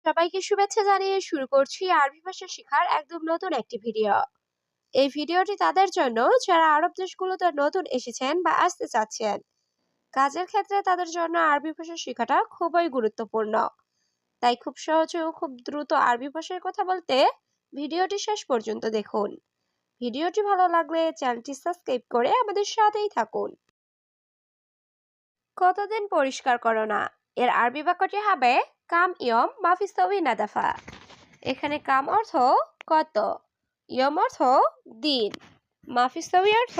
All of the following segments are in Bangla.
সবাইকে শুভেচ্ছা জানিয়ে শুরু করছি আরবি ভাষা শেখার একদম নতুন একটি ভিডিও। এই ভিডিওটি তাদের জন্য যারা আরব দেশগুলোতে নতুন এসেছেন বা আসতে চাচ্ছেন। কাজের ক্ষেত্রে তাদের জন্য আরবি ভাষা শেখাটা খুবই গুরুত্বপূর্ণ। তাই খুব সহজে ও খুব দ্রুত আরবি ভাষায় কথা বলতে ভিডিওটি শেষ পর্যন্ত দেখুন। ভিডিওটি ভালো লাগলে চ্যানেলটি সাবস্ক্রাইব করে আমাদের সাথেই থাকুন। কতদিন পরিষ্কার করো না, এর আরবি বাক্যটি হবে কাম ইয়ম মাফিসাউই নাদাফা। এখানে কাম অর্থ কত, ইয়ম অর্থ দিন, মাফিসাউই অর্থ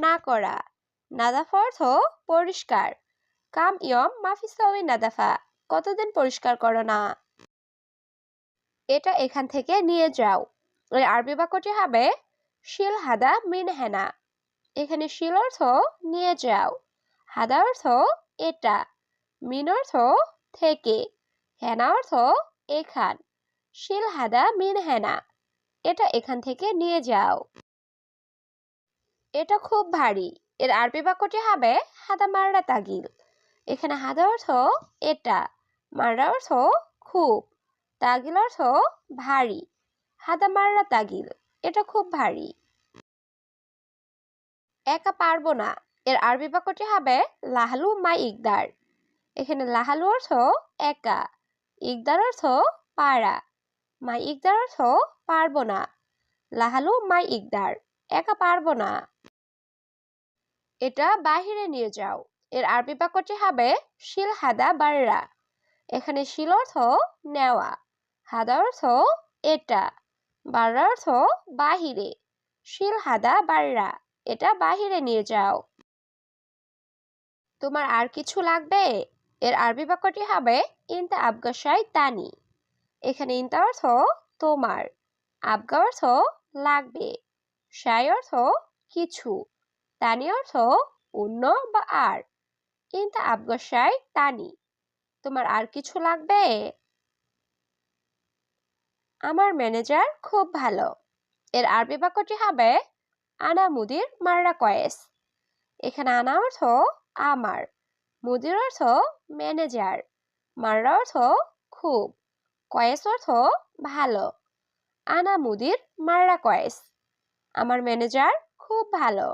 না করা, নাদাফা অর্থ পরিষ্কার। কাম ইয়ম মাফিসাউই নাদাফা, কতদিন পরিষ্কার করো না। এটা এখান থেকে নিয়ে যাও। এর আরবি বাক্যটি হবে শিল হাদা মিন হেনা। এখানে শিল অর্থ নিয়ে যাও, হাদা অর্থ এটা, মিন অর্থ থেকে, হেনা অর্থ এখান। শিল হাদা মিন হেনা, এটা এখান থেকে নিয়ে যাও। এটা খুব ভারী। এর আরবি বাক্যটি হবে হাদা মাররা তাগিল। এখানে হাদা অর্থ এটা, মাররা অর্থ খুব, তাগিল অর্থ ভারী। হাদা মাররা তাগিল, এটা খুব ভারী। একা পারবো না। এর আরবি বাক্যটি হবে লাহালু মা ইকদার। এখানে লাহালু অর্থ একা, ইকদার অর্থ পারা, মা ইকদার অর্থ পারবো না। লাহালু মা ইকদার, একা পারবো না। এটা বাহিরে নিয়ে যাও। এর আরবি বাক্যটি হবে শিল হাদা বাররা। এখানে শিল অর্থ নেওয়া, হাদা অর্থ এটা, বাররা অর্থ বাহিরে। শিল হাদা বাররা, এটা বাহিরে নিয়ে যাও। তোমার আর কিছু লাগবে? এর আরবি বাক্যটি হবে ইনতা আবগাশাই তানি। এখানে ইনতা অর্থ তোমার, আবগা অর্থ লাগবে, শাই অর্থ কিছু, তানি অর্থ অন্য বা আর। ইনতা আবগাশাই তানি, তোমার আর কিছু লাগবে? আমার ম্যানেজার খুব ভালো। এর আরবি বাক্যটি হবে আনা মুদির মাররা কয়েস। এখানে আনা অর্থ আমার, মুদির অর্থ ম্যানেজার, মাররা অর্থ খুব, কয়েস অর্থ ভালো। আনা মুদির মাররা কয়েস, আমার ম্যানেজার খুব ভালো।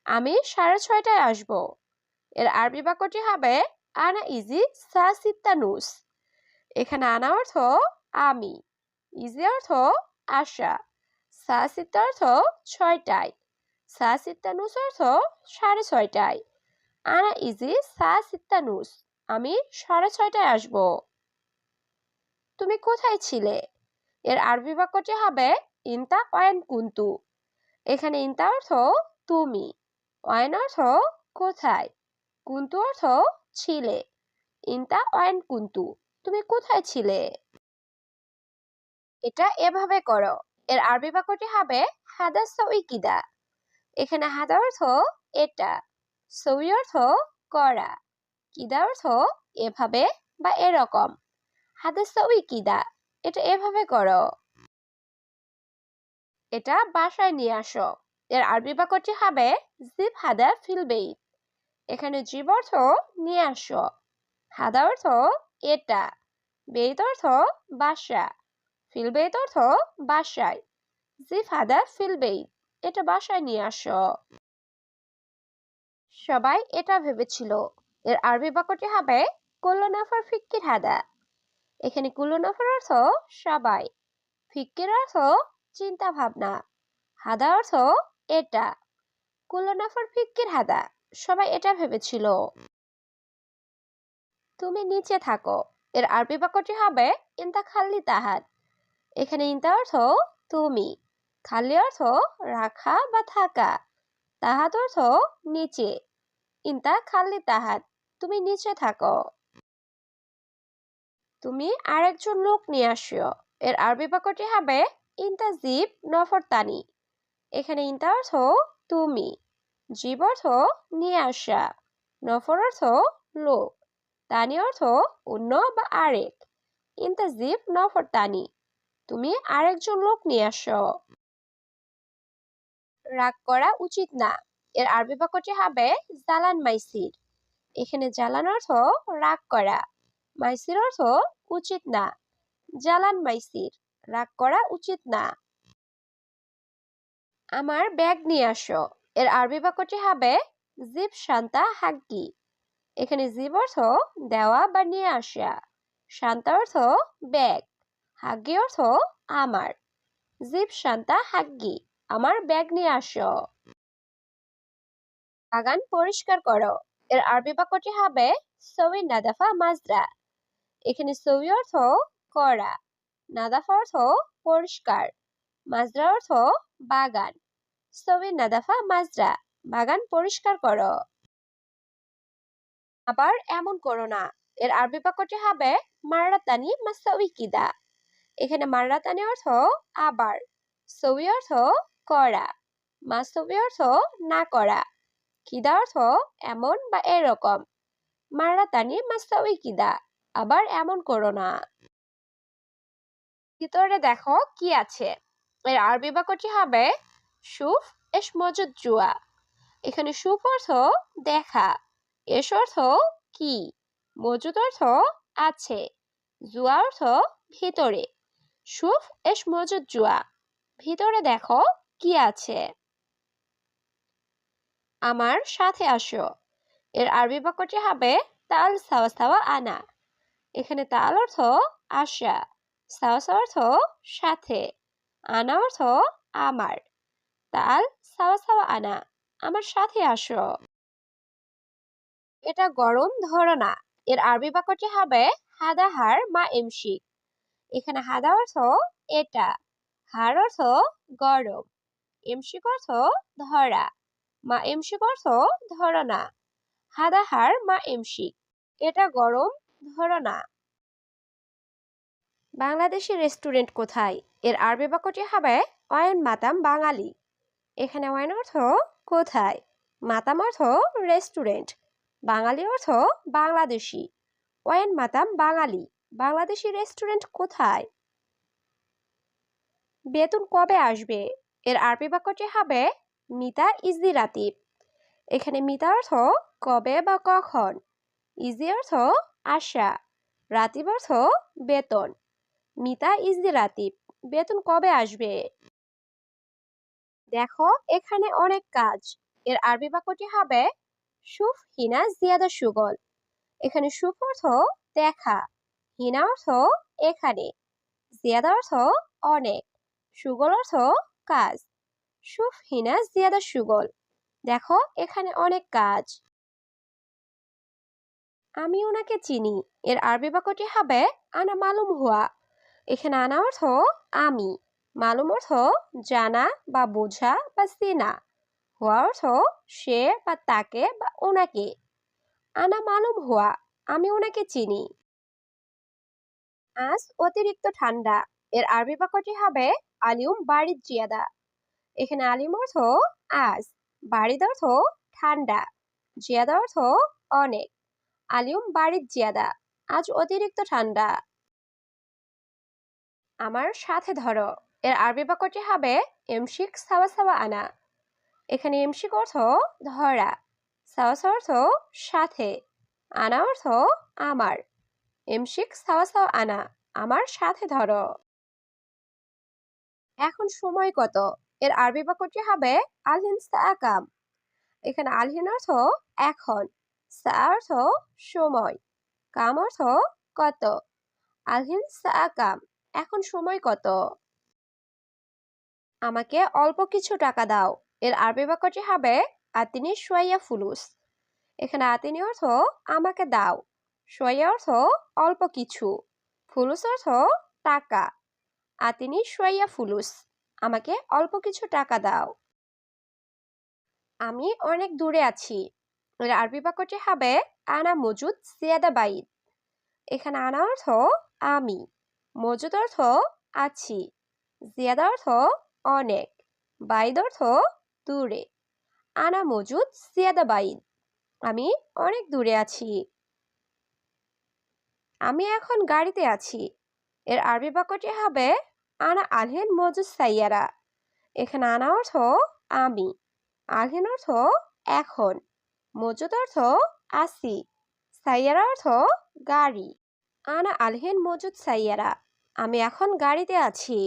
আমি 6:30টায় আসবো। এর আরবি বাক্যটি হবে আনা ইজি সা সিত্তা নুস। এখানে আনা অর্থ আমি, ইজি অর্থ আসা, সা সিত্তা অর্থ 6টায়, সা সিত্তা নুস অর্থ 6:30টায়। আনা ইজি সা সিত্তা নুস, আমি 6:30টায় আসবো। তুমি কোথায় ছিলে? এর আরবি বাক্যটি হবে ইনতা ওয়াইন কুন্তু। এখানে ইনতা অর্থ তুমি, ওয়াইন অর্থ কোথায়, কুন্তু অর্থ ছিলে। ইনতা ওয়াইন কুন্তু, তুমি কোথায় ছিলে? এটা এভাবে করো। এর আরবি বাক্যটি হবে হাদা সউই কিদা। এখানে হাদা অর্থ এটা, সউই অর্থ করা, কিদা অর্থ এভাবে বা এরকম। হাদা সউই কিদা, এটা এভাবে করো। এটা বাসায় নিয়ে আসো। এর আরবি বাক্যটি হবে জিব হাদা ফিল বেইত। এখানে জিব অর্থ নিয়ে আসো, হাদা অর্থ এটা, বেইত অর্থ বাসা, ফিল বেইত অর্থ বাসায়। জিব হাদা ফিল বেইত, এটা বাসায় নিয়ে আসো। সবাই এটা ভেবেছিল। এর আরবি বাক্যটি হবে কুল্লু নাফার ফিক্কির হাদা। এখানে কুল্লু নাফার অর্থ সবাই, ফিক্কির অর্থ চিন্তা ভাবনা, হাদা অর্থ এটা। কুল্লু নাফার ফিক্কির হাদা, সবাই এটা ভেবেছিল। তুমি নিচে থাকো। এর আরবি বাক্যটি হবে ইনতা খাল্লি তাহাত। এখানে ইনতা অর্থ তুমি, খাল্লি অর্থ রাখা বা থাকা, তাহাত অর্থ নিচে। ইনতা খাল্লি তাহাত, তুমি নিচে থাকো। তুমি আরেকজন লোক নিয়ে আসো। এর আরবি বাক্যটি হবে ইনতা জিব নফর তানি। এখানে ইনতা অর্থ তুমি, জিব অর্থ নিয়ে আসা, নফর অর্থ লোক, তানি অর্থ অন্য বা আরেক। ইনতা জিব নফর তানি, তুমি আরেকজন লোক নিয়ে আসো। রাগ করা উচিত না। এর আরবি বাক্যটি হবে জালান মাইসির। এখানে জালান অর্থ রাগ করা, মাইসির অর্থ উচিত না। জালান মাইসির, রাগ করা উচিত না। আমার ব্যাগ নিয়ে আসো। এর আরবি বাক্যটি হবে জিব শান্তা হাগ্গি। এখানে জিব অর্থ দেওয়া বা নিয়ে আসা, শান্তা অর্থ ব্যাগ, হাগ্গি অর্থ আমার। জিব শান্তা হাগ্গি, আমার ব্যাগ নিয়ে আসো। বাগান পরিষ্কার করো। এর আরবি বাক্যটি হবে সওয়ি নাদাফা মাজরা। এখানে সওয়ি অর্থ করা, নাদাফা অর্থ পরিষ্কার, মাজরা অর্থ বাগান। সওয়ি নাদাফা মাজরা, বাগান পরিষ্কার করো। আবার এমন করো না। এর আরবি বাক্যটি হবে মাররাতানি মাসাউই কিদা। এখানে মাররাতানি অর্থ আবার, সওয়ি অর্থ করা, মাসাউই অর্থ না করা, কিদা অর্থ এমন বা এরকম। মাররাতানি মাসাউই কিদা, আবার এমন করো না। ভিতরে দেখো কি আছে। এর আরবি বাক্যটি হবে শুফ এস মজুদ জুয়া। এখানে শুফ অর্থ দেখা, এস অর্থ কি, মজুদ অর্থ আছে, জুয়া অর্থ ভিতরে। শুফ এস মজুদ জুয়া, ভিতরে দেখো কি আছে। আমার সাথে আসো। এর আরবি বাক্যটি হবে তাল সাওয়া সাওয়া আনা। এখানে তাল অর্থ আসা, সাওয়া সাওয়া অর্থ সাথে, আনা অর্থ আমার। তাল সাওয়া সাওয়া আনা, আমার সাথে আসো। এটা গরম ধরো না। এর আরবি বাক্যটি হবে হাদা হার মা এমশি। এখানে হাদা অর্থ এটা, হার অর্থ গরম, এমশিক অর্থ ধরা, মা এমশিক অর্থ ধরো না। হাদা হার মা এমশিক, এটা গরম ধরো না। বাংলাদেশি রেস্টুরেন্ট কোথায়? এর আরবি বাক্যটি হবে ওয়াইন মাতাম বাঙালি। এখানে ওয়াইন অর্থ কোথায়, মাতাম অর্থ রেস্টুরেন্ট, বাঙালি অর্থ বাংলাদেশি। ওয়াইন মাতাম বাঙালি, বাংলাদেশি রেস্টুরেন্ট কোথায়? বেতন কবে আসবে? এর আরবি বাক্যটি হবে মিতা ইজি রাতিব। এখানে মিতা অর্থ কবে বা কখন, ইজি অর্থ আশা, রাতিব অর্থ বেতন। মিতা ইজি রাতিব, বেতন কবে আসবে? দেখো এখানে অনেক কাজ। এর আরবি বাক্যটি হবে শুফ হিনা জিয়াদা সুগল। এখানে শুফ অর্থ দেখা, হিনা অর্থ এখানে, জিয়াদা অর্থ অনেক, সুগল অর্থ কাজ। শুফ হিনা জিয়াদা সুগল, দেখো এখানে অনেক কাজ। আমি ওনাকে চিনি। এর আরবি বাক্যটি হবে আনা মালুম হুয়া। এখানে আনা অর্থ আমি, মালুম অর্থ জানা বা বোঝা বা চেনা, হুয়া অর্থ সে বা তাকে বা ওনাকে। আনা মালুম হুয়া, আমি ওনাকে চিনি। আজ অতিরিক্ত ঠান্ডা। এর আরবি বাক্যটি হবে আলিউম বারিদ জিয়াদা। এখানে আলিম অর্থ আজ, বারিদ অর্থ ঠান্ডা, জিয়াদা অর্থ অনেক। আলিউম বারিদ জিয়াদা, আজ অতিরিক্ত ঠান্ডা। আমার সাথে ধরো। এর আরবি বাক্যটি হবে এমশিক সাওয়া সাওয়া আনা। এখানে এমশিক অর্থ ধরা, সাওয়া সাওয়া অর্থ সাথে, আনা অর্থ আমার। এমশিক সাওয়া সাওয়া আনা, আমার সাথে ধরো। এখন সময় কত? এর আরবি বাক্যটি হবে আলহিন সাআকাম। এখানে আলহিন অর্থ এখন, সা অর্থ সময়, কাম অর্থ কত। আলহিন সাআকাম, এখন সময় কত? আমাকে অল্প কিছু টাকা দাও। এর আরবি বাক্যটি হবে আতিনি শুয়াইয়া ফুলুস। এখানে আতিনি অর্থ আমাকে দাও, শুয়াইয়া অর্থ অল্প কিছু, ফুলুস অর্থ টাকা। আতিনি শুয়াইয়া ফুলুস, আমাকে অল্প কিছু টাকা দাও। আমি অনেক দূরে আছি। এর আরবি বাক্যটি হবে আনা মজুদ জিয়াদা বাইদ। এখানে আনা অর্থ আমি, মজুদ অর্থ আছি, জিয়াদা অর্থ অনেক, বাইদ অর্থ দূরে। আনা মজুদ জিয়াদা বাইদ, আমি অনেক দূরে আছি। আমি এখন গাড়িতে আছি। এর আরবি বাক্যটি হবে আনা আলহেন মজুদ সাইয়ারা। এখানে আনা অর্থ আমি, আলহেন অর্থ এখন, মজুদ অর্থ আছি, সাইয়ারা অর্থ গাড়ি। আনা আলহিন মজুদ সাইয়ারা। আমি এখন গাড়িতে আছি।